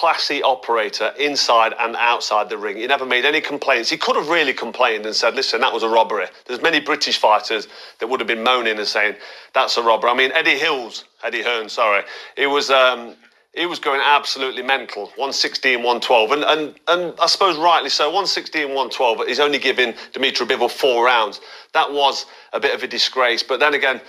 classy operator inside and outside the ring. He never made any complaints. He could have really complained and said, listen, that was a robbery. There's many British fighters that would have been moaning and saying, that's a robbery. I mean, Eddie Hearn, sorry. He was going absolutely mental, 116, 112. And I suppose rightly so, 116, 112, but he's only giving Dmitry Bivol 4 rounds. That was a bit of a disgrace. But then again,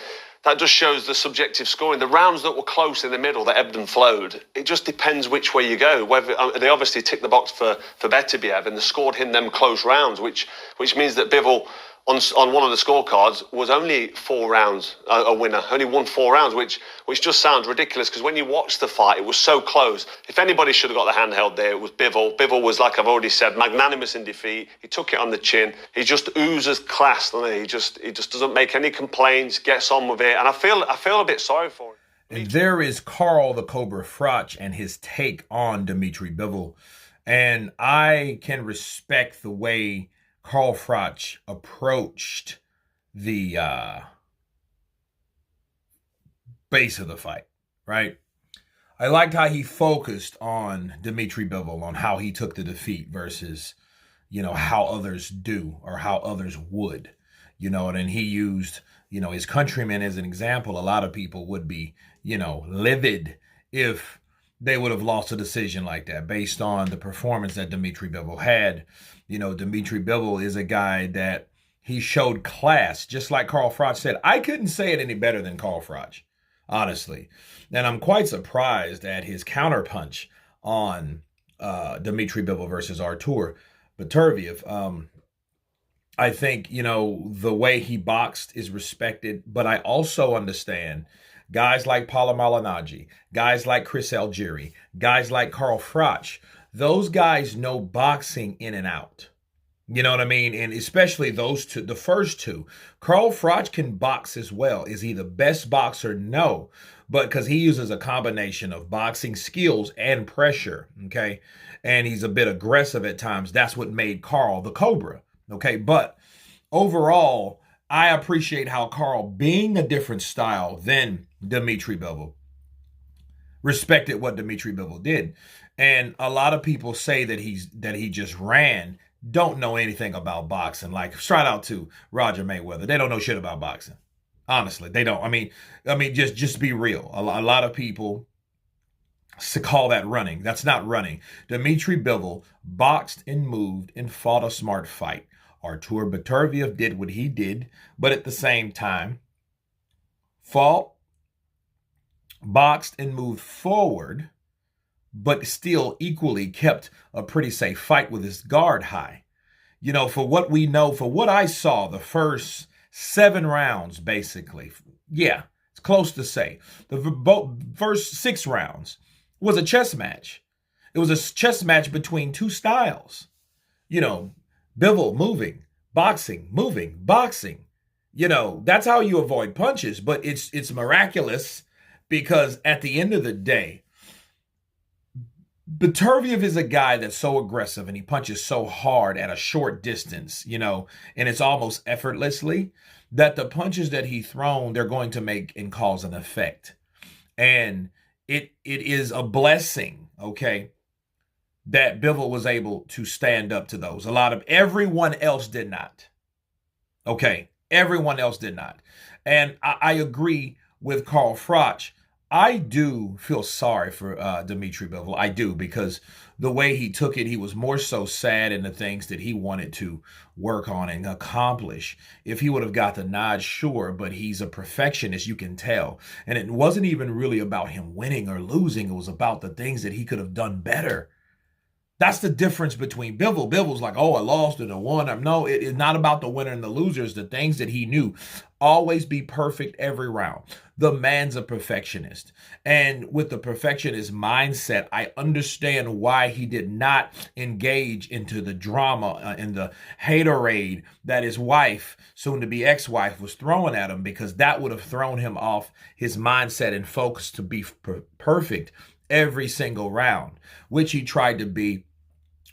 that just shows the subjective scoring. The rounds that were close in the middle, that ebbed and flowed, it just depends which way you go. Whether they obviously ticked the box for Beterbiev, and they scored him them close rounds, which means that Bivol on one of the scorecards was only 4 rounds a winner, only won 4 rounds, which just sounds ridiculous, because when you watch the fight, it was so close. If anybody should have got the handheld there, it was Bivol. Bivol was, like I've already said, magnanimous in defeat. He took it on the chin. He just oozes class, doesn't he? He just doesn't make any complaints, gets on with it, and I feel a bit sorry for him. And there is Carl the Cobra Froch and his take on Dmitry Bivol, and I can respect the way Carl Froch approached the base of the fight, right? I liked how he focused on Dmitry Bivol, on how he took the defeat versus, how others do or how others would, and he used, his countrymen as an example. A lot of people would be, livid if they would have lost a decision like that based on the performance that Dmitry Bivol had. Dmitry Bivol is a guy that he showed class, just like Carl Froch said. I couldn't say it any better than Carl Froch, honestly. And I'm quite surprised at his counterpunch on Dmitry Bivol versus Artur Beterbiev. I think, the way he boxed is respected, but I also understand guys like Paulo Malignaggi, guys like Chris Algieri, guys like Carl Froch. Those guys know boxing in and out. You know what I mean? And especially those two, the first two. Carl Froch can box as well. Is he the best boxer? No. But because he uses a combination of boxing skills and pressure, okay? And he's a bit aggressive at times. That's what made Carl the Cobra, okay? But overall, I appreciate how Carl, being a different style than Dmitry Bivol, respected what Dmitry Bivol did. And a lot of people say that he just ran, don't know anything about boxing. Like, shout out to Roger Mayweather. They don't know shit about boxing. Honestly, they don't. I mean, just be real. A lot of people call that running. That's not running. Dmitry Bivol boxed and moved and fought a smart fight. Artur Beterbiev did what he did, but at the same time, fought, boxed, and moved forward, but still equally kept a pretty safe fight with his guard high. For what we know, for what I saw, the first 7 rounds, basically, yeah, it's close to say. The first 6 rounds was a chess match. It was a chess match between two styles. Bivol moving, boxing, moving, boxing. That's how you avoid punches, but it's miraculous, because at the end of the day, Beterbiev is a guy that's so aggressive and he punches so hard at a short distance, and it's almost effortlessly, that the punches that he thrown, they're going to make and cause an effect. And it is a blessing, okay, that Bivol was able to stand up to those. Everyone else did not. Okay, everyone else did not. And I agree with Carl Froch. I do feel sorry for Dmitry Bivol. I do, because the way he took it, he was more so sad in the things that he wanted to work on and accomplish. If he would have got the nod, sure, but he's a perfectionist, you can tell. And it wasn't even really about him winning or losing. It was about the things that he could have done better. That's the difference between Bivol. Bivol's like, oh, I lost and I won. No, it is not about the winner and the losers. The things that he knew. Always be perfect every round. The man's a perfectionist. And with the perfectionist mindset, I understand why he did not engage into the drama and the haterade that his wife, soon to be ex-wife, was throwing at him, because that would have thrown him off his mindset and focus to be perfect every single round, which he tried to be,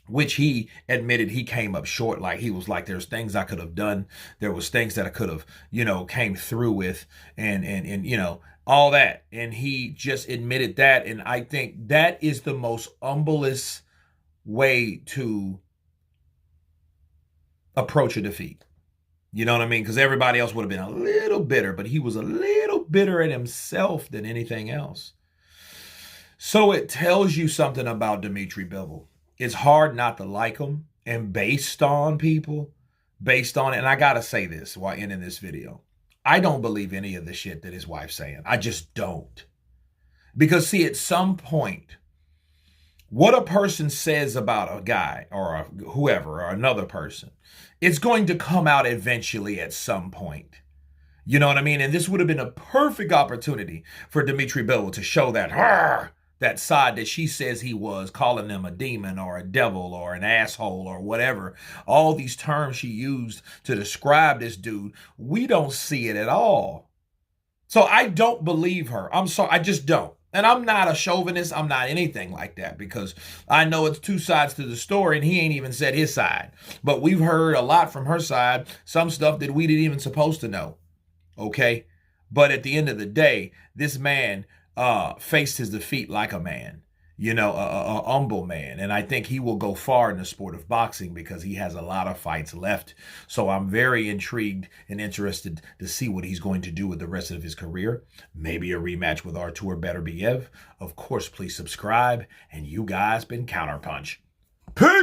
which he admitted he came up short. Like, he was like, there's things I could have done. There was things that I could have, came through with. And all that. And he just admitted that. And I think that is the most humblest way to approach a defeat. You know what I mean? Because everybody else would have been a little bitter, but he was a little bitter at himself than anything else. So it tells you something about Dmitry Bivol. It's hard not to like him. And based on people, based on it, and I got to say this while ending this video, I don't believe any of the shit that his wife's saying. I just don't. Because see, at some point, what a person says about a guy or whoever or another person, it's going to come out eventually at some point. You know what I mean? And this would have been a perfect opportunity for Dmitry Bivol to show that side that she says he was, calling them a demon or a devil or an asshole or whatever. All these terms she used to describe this dude, we don't see it at all. So I don't believe her. I'm sorry, I just don't. And I'm not a chauvinist. I'm not anything like that, because I know it's two sides to the story and he ain't even said his side. But we've heard a lot from her side, some stuff that we didn't even supposed to know. Okay? But at the end of the day, this man faced his defeat like a man, a humble man. And I think he will go far in the sport of boxing because he has a lot of fights left. So I'm very intrigued and interested to see what he's going to do with the rest of his career. Maybe a rematch with Artur Beterbiev. Of course, please subscribe. And you guys been Counterpunch. Peace!